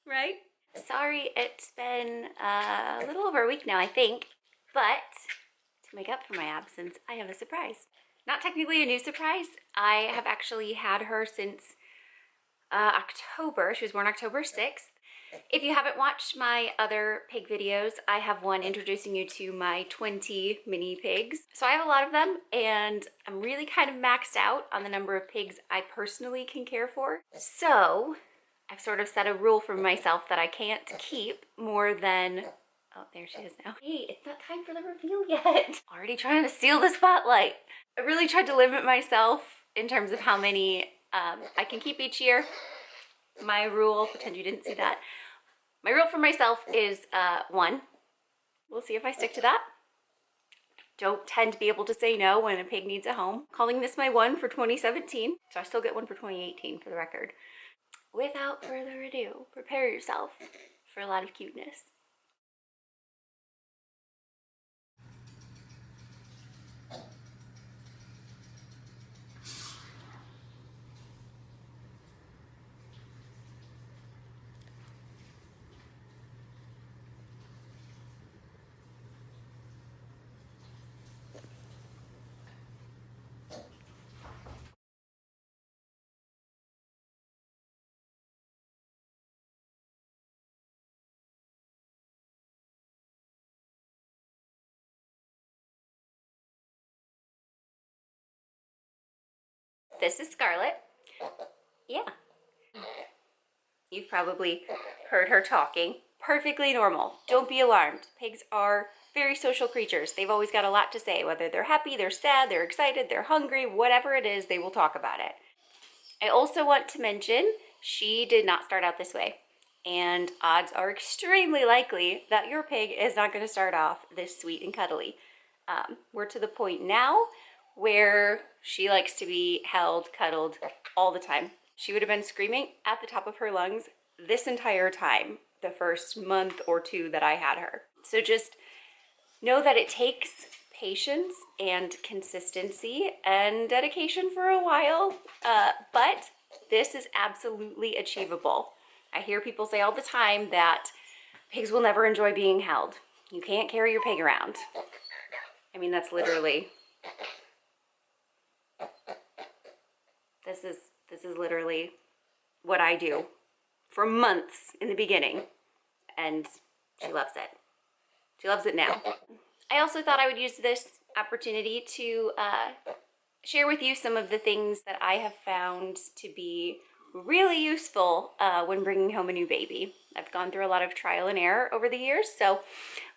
right? Sorry, it's been a little over a week now, I think, but to make up for my absence, I have a surprise. Not technically a new surprise. I have actually had her since October. She was born October 6th. If you haven't watched my other pig videos, I have one introducing you to my 20 mini pigs. So I have a lot of them, and I'm really kind of maxed out on the number of pigs I personally can care for. So I've sort of set a rule for myself that I can't keep more than, oh, there she is now. Hey, it's not time for the reveal yet. Already trying to steal the spotlight. I really tried to limit myself in terms of how many I can keep each year. My rule, pretend you didn't see that. My rule for myself is one. We'll see if I stick to that. Don't tend to be able to say no when a pig needs a home. Calling this my one for 2017, so I still get one for 2018 for the record. Without further ado, prepare yourself for a lot of cuteness. This is Scarlet. Yeah. You've probably heard her talking. Perfectly normal. Don't be alarmed. Pigs are very social creatures. They've always got a lot to say. Whether they're happy, they're sad, they're excited, they're hungry, whatever it is, they will talk about it. I also want to mention she did not start out this way. And odds are extremely likely that your pig is not going to start off this sweet and cuddly. We're to the point now where she likes to be held, cuddled all the time. She would have been screaming at the top of her lungs this entire time, the first month or two that I had her. So just know that it takes patience and consistency and dedication for a while, but this is absolutely achievable. I hear people say all the time that pigs will never enjoy being held. You can't carry your pig around. I mean, that's literally, this is literally what I do for months in the beginning, and she loves it. She loves it now. I also thought I would use this opportunity to share with you some of the things that I have found to be really useful when bringing home a new baby. I've gone through a lot of trial and error over the years, so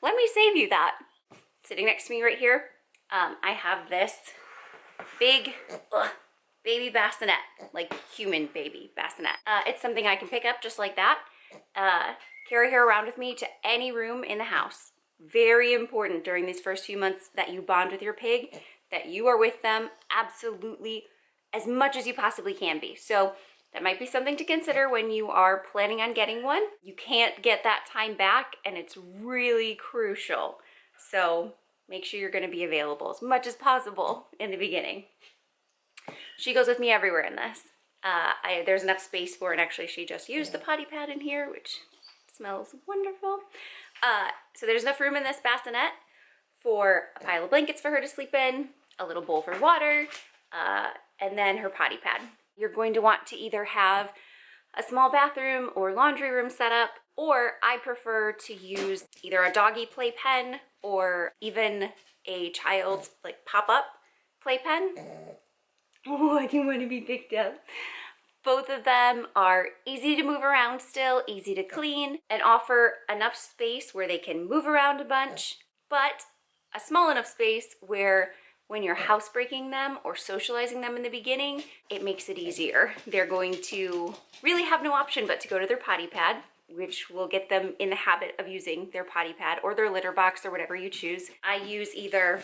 let me save you that. Sitting next to me right here, I have this big baby bassinet, like human baby bassinet. It's something I can pick up just like that, carry her around with me to any room in the house. Very important during these first few months that you bond with your pig, that you are with them absolutely as much as you possibly can be. So that might be something to consider when you are planning on getting one. You can't get that time back, and it's really crucial. So make sure you're going to be available as much as possible in the beginning. She goes with me everywhere in this. There's enough space for it. Actually, she just used the potty pad in here, which smells wonderful. So there's enough room in this bassinet for a pile of blankets for her to sleep in, a little bowl for water, and then her potty pad. You're going to want to either have a small bathroom or laundry room set up, or I prefer to use either a doggy playpen or even a child's like pop-up playpen. Oh, I do want to be picked up. Both of them are easy to move around still, easy to clean, and offer enough space where they can move around a bunch, but a small enough space where when you're housebreaking them or socializing them in the beginning, it makes it easier. They're going to really have no option but to go to their potty pad, which will get them in the habit of using their potty pad or their litter box or whatever you choose. I use either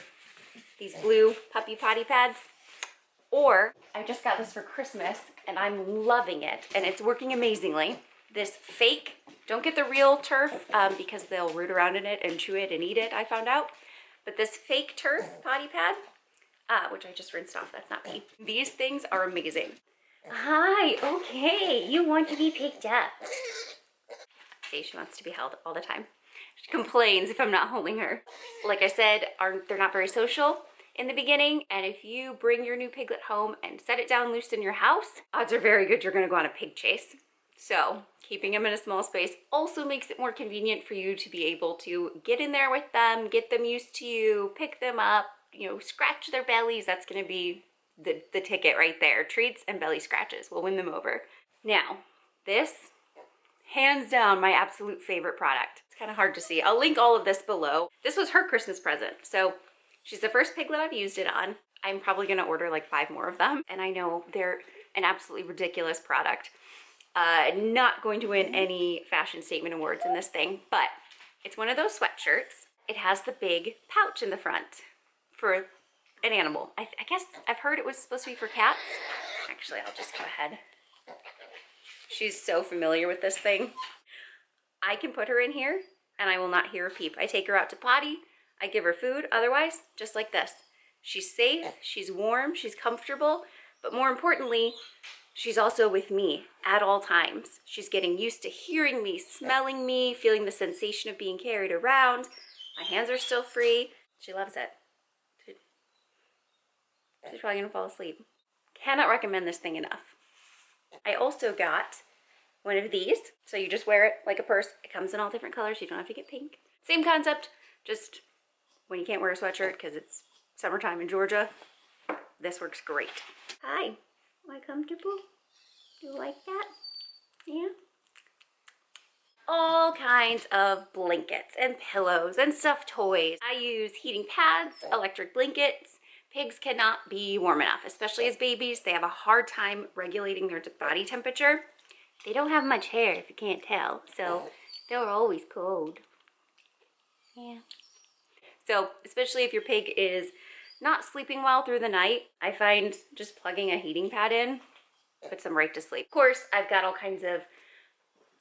these blue puppy potty pads, or I just got this for Christmas and I'm loving it and it's working amazingly. This fake, don't get the real turf because they'll root around in it and chew it and eat it, I found out. But this fake turf potty pad, which I just rinsed off, that's not me. These things are amazing. Hi, okay, you want to be picked up. See, she wants to be held all the time. She complains if I'm not holding her. Like I said, they're not very social in the beginning, and if you bring your new piglet home and set it down loose in your house, odds are very good you're gonna go on a pig chase. So keeping them in a small space also makes it more convenient for you to be able to get in there with them, get them used to you, pick them up, you know, scratch their bellies. That's gonna be the ticket right there. Treats and belly scratches will win them over. Now, this, hands down, my absolute favorite product. It's kind of hard to see. I'll link all of this below. This was her Christmas present. So she's the first piglet I've used it on. I'm probably gonna order like 5 more of them. And I know they're an absolutely ridiculous product. Not going to win any fashion statement awards in this thing, but it's one of those sweatshirts. It has the big pouch in the front for an animal. I guess I've heard it was supposed to be for cats. Actually, I'll just go ahead. She's so familiar with this thing. I can put her in here and I will not hear a peep. I take her out to potty, I give her food, otherwise, just like this. She's safe, she's warm, she's comfortable, but more importantly, she's also with me at all times. She's getting used to hearing me, smelling me, feeling the sensation of being carried around. My hands are still free. She loves it. She's probably gonna fall asleep. Cannot recommend this thing enough. I also got one of these. So you just wear it like a purse. It comes in all different colors. You don't have to get pink. Same concept, just when you can't wear a sweatshirt because it's summertime in Georgia, this works great. Hi, am I comfortable? You like that? Yeah? All kinds of blankets and pillows and stuffed toys. I use heating pads, electric blankets. Pigs cannot be warm enough, especially as babies. They have a hard time regulating their body temperature. They don't have much hair, if you can't tell, so they're always cold. Yeah. So, especially if your pig is not sleeping well through the night, I find just plugging a heating pad in puts them right to sleep. Of course, I've got all kinds of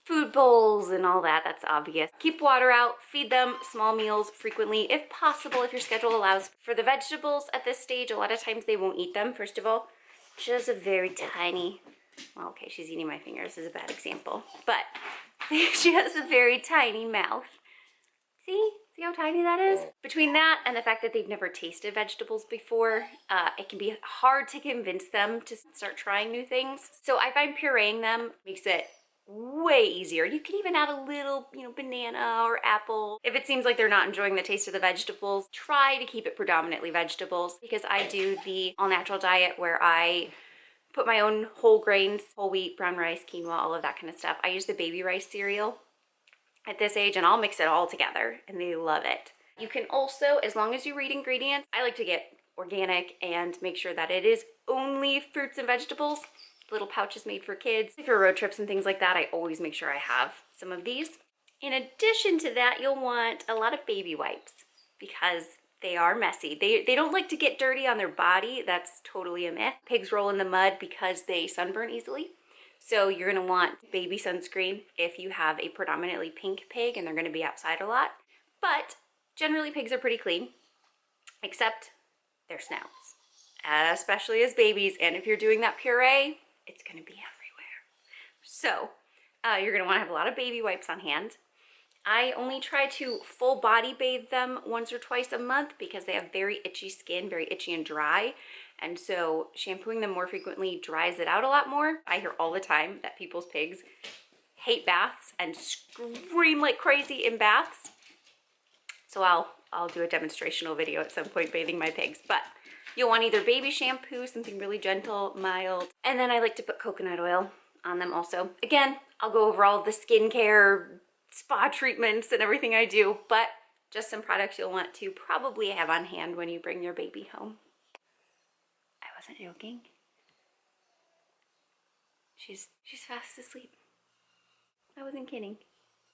food bowls and all that, that's obvious. Keep water out, feed them small meals frequently, if possible, if your schedule allows. For the vegetables at this stage, a lot of times they won't eat them, first of all. Just a very tiny, well, okay, she's eating my fingers, this is a bad example, but she has a very tiny mouth. See how tiny that is? Between that and the fact that they've never tasted vegetables before, it can be hard to convince them to start trying new things. So I find pureeing them makes it way easier. You can even add a little, banana or apple. If it seems like they're not enjoying the taste of the vegetables, try to keep it predominantly vegetables, because I do the all natural diet where I put my own whole grains, whole wheat, brown rice, quinoa, all of that kind of stuff. I use the baby rice cereal at this age and I'll mix it all together and they love it. You can also, as long as you read ingredients, I like to get organic and make sure that it is only fruits and vegetables. Little pouches made for kids. For road trips and things like that, I always make sure I have some of these. In addition to that, you'll want a lot of baby wipes because they are messy. They don't like to get dirty on their body. That's totally a myth. Pigs roll in the mud because they sunburn easily. So you're gonna want baby sunscreen if you have a predominantly pink pig and they're gonna be outside a lot. But generally pigs are pretty clean, except their snouts, especially as babies. And if you're doing that puree, it's gonna be everywhere. So you're gonna wanna have a lot of baby wipes on hand. I only try to full body bathe them once or twice a month because they have very itchy skin, very itchy and dry. And so shampooing them more frequently dries it out a lot more. I hear all the time that people's pigs hate baths and scream like crazy in baths. So I'll do a demonstrational video at some point bathing my pigs. But you'll want either baby shampoo, something really gentle, mild, and then I like to put coconut oil on them also. Again, I'll go over all of the skincare, spa treatments and everything I do, but just some products you'll want to probably have on hand when you bring your baby home. I wasn't joking. She's fast asleep. I wasn't kidding.